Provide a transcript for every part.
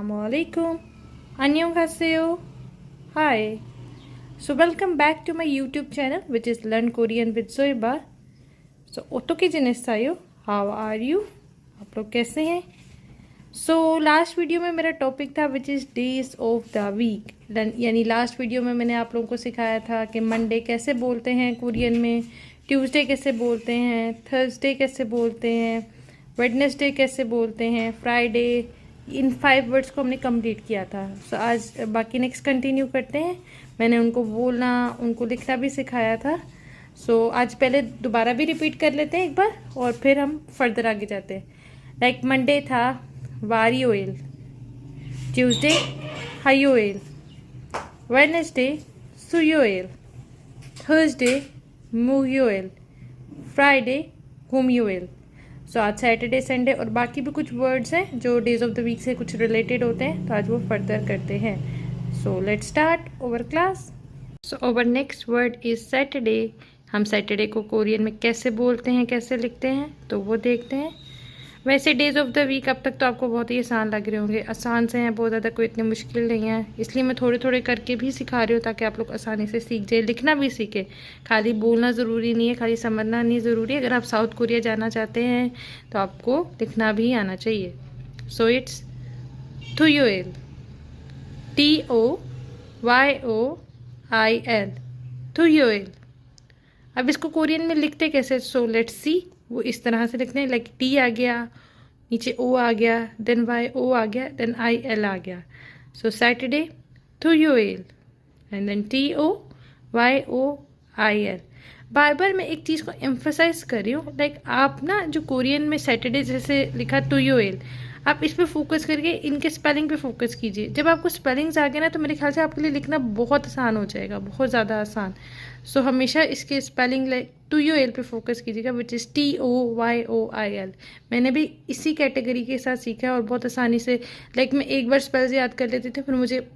Assalamualaikum. Annyeonghaseyo. Hi. So welcome back to my YouTube channel, which is Learn Korean with Zoiba. So otoki jinesayo. How are you? आप लोग कैसे हैं? So last video में मेरा topic था which is days of the week. यानी last video में मैंने आप लोगों को सिखाया था कि मंडे कैसे बोलते हैं कोरियन में, ट्यूसडे कैसे बोलते हैं, थर्सडे कैसे बोलते हैं, वेडनेसडे कैसे बोलते हैं, फ्राइडे। इन 5 वर्ड्स को हमने कंप्लीट किया था। सो आज बाकी नेक्स्ट कंटिन्यू करते हैं। मैंने उनको बोलना, उनको लिखना भी सिखाया था। सो आज पहले दोबारा भी रिपीट कर लेते हैं एक बार और फिर हम फर्दर आगे जाते हैं। लाइक मंडे था वारियोएल, ट्यूसडे हायोएल, वेडनेसडे सुयोएल, थर्सडे मुयोएल, फ्राइडे गुमयोएल। सो आज सैटरडे संडे और बाकी भी कुछ वर्ड्स हैं जो डेज ऑफ द वीक से कुछ रिलेटेड होते हैं, तो आज वो फर्दर करते हैं। So let's start over class. So over next word is Saturday. हम सैटरडे को कोरियन में कैसे बोलते हैं, कैसे लिखते हैं, तो वो देखते हैं। वैसे डेज ऑफ द वीक अब तक तो आपको बहुत ही आसान लग रहे होंगे, आसान से हैं, बहुत ज़्यादा कोई इतनी मुश्किल नहीं है। इसलिए मैं थोड़े थोड़े करके भी सिखा रही हूँ ताकि आप लोग आसानी से सीख जाए, लिखना भी सीखे। खाली बोलना ज़रूरी नहीं है, खाली समझना नहीं ज़रूरी है। अगर आप साउथ कोरिया जाना चाहते हैं तो आपको लिखना भी आना चाहिए। सो इट्स थुयोएल, TOYOIL, थुयोएल। अब इसको कोरियन में लिखते कैसे? So let's see. वो इस तरह से लिखते हैं, लाइक टी आ गया, नीचे ओ आ गया, देन YO आ गया, देन IL आ गया। सो सैटरडे थुयोएल एंड देन TOYOIL। बार बार मैं एक चीज़ को एम्फोसाइज कर रही हूँ, लाइक आप ना जो कोरियन में सैटरडे जैसे लिखा थुयोएल, आप इस पे फोकस करके इनके स्पेलिंग पे फोकस कीजिए। जब आपको स्पेलिंग्स आ गए ना तो मेरे ख्याल से आपके लिए लिखना बहुत आसान हो जाएगा, बहुत ज़्यादा आसान। सो हमेशा इसके स्पेलिंग लाइक TOYOL पे फोकस कीजिएगा, विच इज़ TOYOIL। मैंने भी इसी कैटेगरी के साथ सीखा है और बहुत आसानी से, लाइक मैं एक बार स्पेल्स याद कर लेती थी, फिर मुझे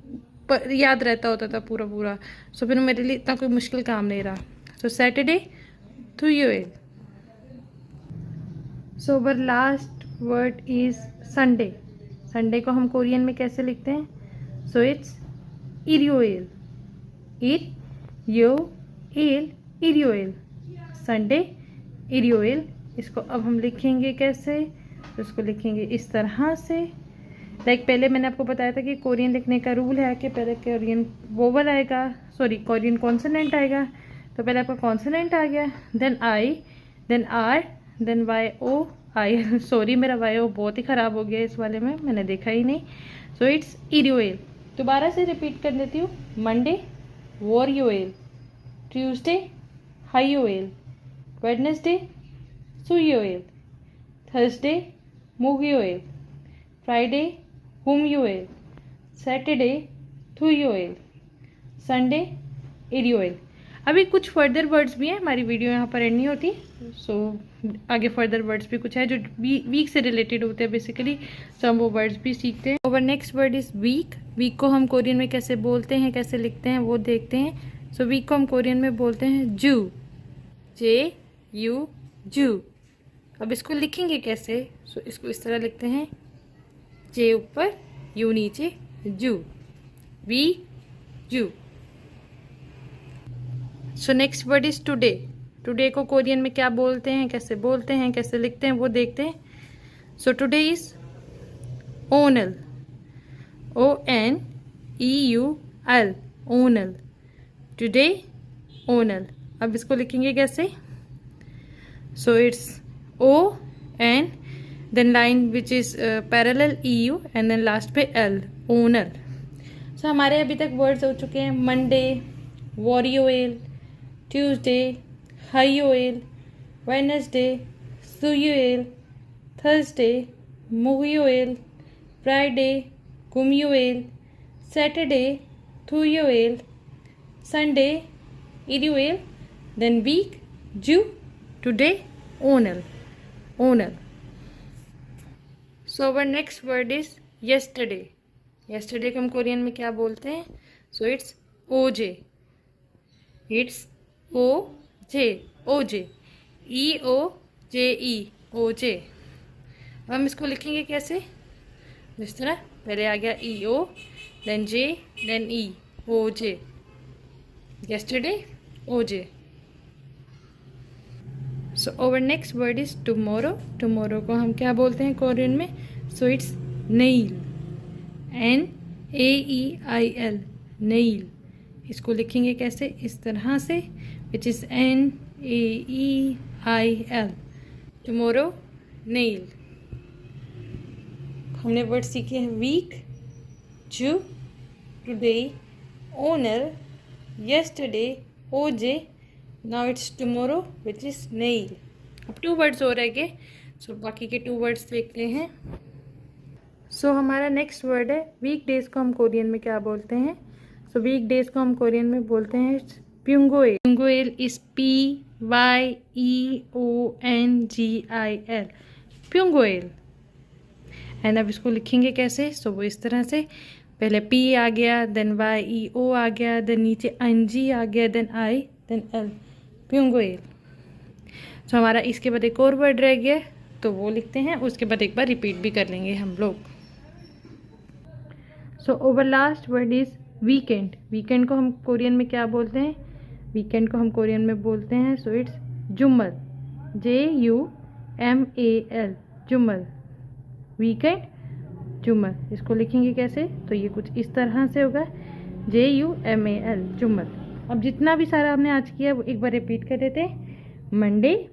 याद रहता होता था पूरा पूरा। सो फिर मेरे लिए इतना कोई मुश्किल काम नहीं रहा। So Saturday TOYOL। So over last word is Sunday. Sunday को हम कोरियन में कैसे लिखते हैं? सो इट्स इरियोएल, इरियोएल, संडे इरियोएल। इसको अब हम लिखेंगे कैसे? तो इसको लिखेंगे इस तरह से। लाइक पहले मैंने आपको बताया था कि कोरियन लिखने का रूल है कि पहले कोरियन वोवल आएगा, कोरियन कॉन्सोनेंट आएगा। तो पहले आपका कॉन्सोनेंट आ गया, then I, then R, then YOI। Sorry मेरा YO बहुत ही ख़राब हो गया इस वाले में, मैंने देखा ही नहीं। सो इट्स इरियोएल। दोबारा से रिपीट कर देती हूँ। मंडे वॉरियोएल, ट्यूसडे हायोएल, वेडनेसडे सुयोएल, थर्सडे मुगयोएल, फ्राइडे हुमयोएल, सैटरडे थुयोएल, संडे इरियोएल। अभी कुछ फर्दर वर्ड्स भी हैं, हमारी वीडियो यहाँ पर एंड नहीं होती। सो आगे फर्दर वर्ड्स भी कुछ है जो वीक से रिलेटेड होते हैं बेसिकली, सो हम वो वर्ड्स भी सीखते हैं। Over next word is week. Week को हम कोरियन में कैसे बोलते हैं, कैसे लिखते हैं, वो देखते हैं। सो वीक को हम कोरियन में बोलते हैं जू, JU, जू। अब इसको लिखेंगे कैसे? सो इसको इस तरह लिखते हैं, J ऊपर U नीचे, जू, वी जू। So next word is today. Today को कोरियन में क्या बोलते हैं, कैसे बोलते हैं, कैसे लिखते हैं, वो देखते हैं। सो टुडे इज ओनल, ONEUL, ओनल, टुडे ओनल। अब इसको लिखेंगे कैसे? So it's ON, then line which is parallel EU and then last पे L, ओनल। सो हमारे अभी तक वर्ड्स हो चुके हैं मंडे वॉरियोएल, ट्यूसडे हायोएल, वेडनेसडे सुयोएल, थर्सडे मुयोएल, फ्राइडे गुमयोएल, सैटरडे थुयोएल, संडे इरियोएल, देन वीक जू, टुडे ओनल, ओनल। So our next word is yesterday. Yesterday को हम कोरियन में क्या बोलते हैं? So it's OJ, it's OJ, EOJE, OJ। अब हम इसको लिखेंगे कैसे? इस तरह पहले आ गया ई ओ, देन जे, देन ई, ओ जे। yesterday, ओजे। सो our next word is tomorrow। tomorrow को हम क्या बोलते हैं कोरियन में? So it's nail, NAEIL, nail. इसको लिखेंगे कैसे? इस तरह से, which is NAEIL, tomorrow, nail. हमने वर्ड सीखे हैं वीक, जू, टुडे, ओनर, yesterday, ओजे, now it's tomorrow which is nail. अब 2 वर्ड्स हो रह गए, सो बाकी के 2 वर्ड्स देखते हैं। सो हमारा नेक्स्ट वर्ड है वीक डेज को हम कोरियन में क्या बोलते हैं? सो वीक डेज को हम कोरियन में बोलते हैं प्युंगोएल। प्युंगोएल इज PYEONGIL, प्युंगोएल। एंड अब इसको लिखेंगे कैसे? सो वो इस तरह से, पहले P आ गया, देन YEO आ गया, देन नीचे NG आ गया, देन I, देन L, प्युंगोएल। सो हमारा इसके बाद एक और वर्ड रह गया, तो वो लिखते हैं, उसके बाद एक बार रिपीट भी कर लेंगे हम लोग। सो over last word is weekend. Weekend को हम कोरियन में क्या बोलते हैं? वीकेंड को हम कोरियन में बोलते हैं, सो इट्स जुम्मल, JUMAL, जुम्मल, वीकेंड, जुम्मल। इसको लिखेंगे कैसे? तो ये कुछ इस तरह से होगा, JUMAL, जुम्मल। अब जितना भी सारा हमने आज किया वो एक बार रिपीट कर देते हैं। मंडे,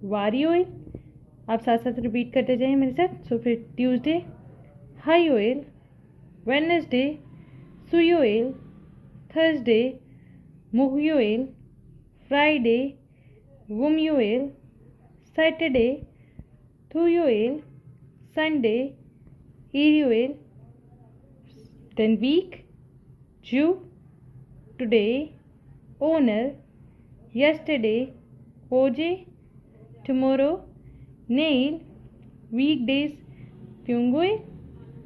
वारियोइल, आप साथ साथ रिपीट करते जाइए मेरे साथ। सो फिर ट्यूसडे, हाईओइल, वेडनेसडे, सुयोइल, थर्सडे, मुहयोइल, फ्राइडे, वुमयोइल, सैटरडे, थुयोइल, संडे, इरियोइल, देन वीक, जू, टुडे, ओनर, yesterday, ओजे, tomorrow, nail, weekdays, pyungoe,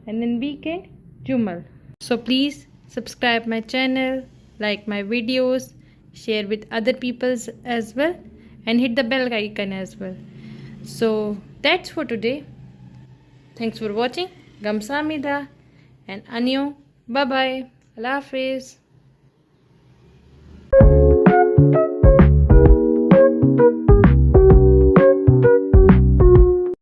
and then weekend, jumal. So please subscribe my channel, like my videos, share with other people's as well, and hit the bell icon as well. So that's for today. Thanks for watching. Gamsamida and Anyo. Bye bye. Allah Hafiz.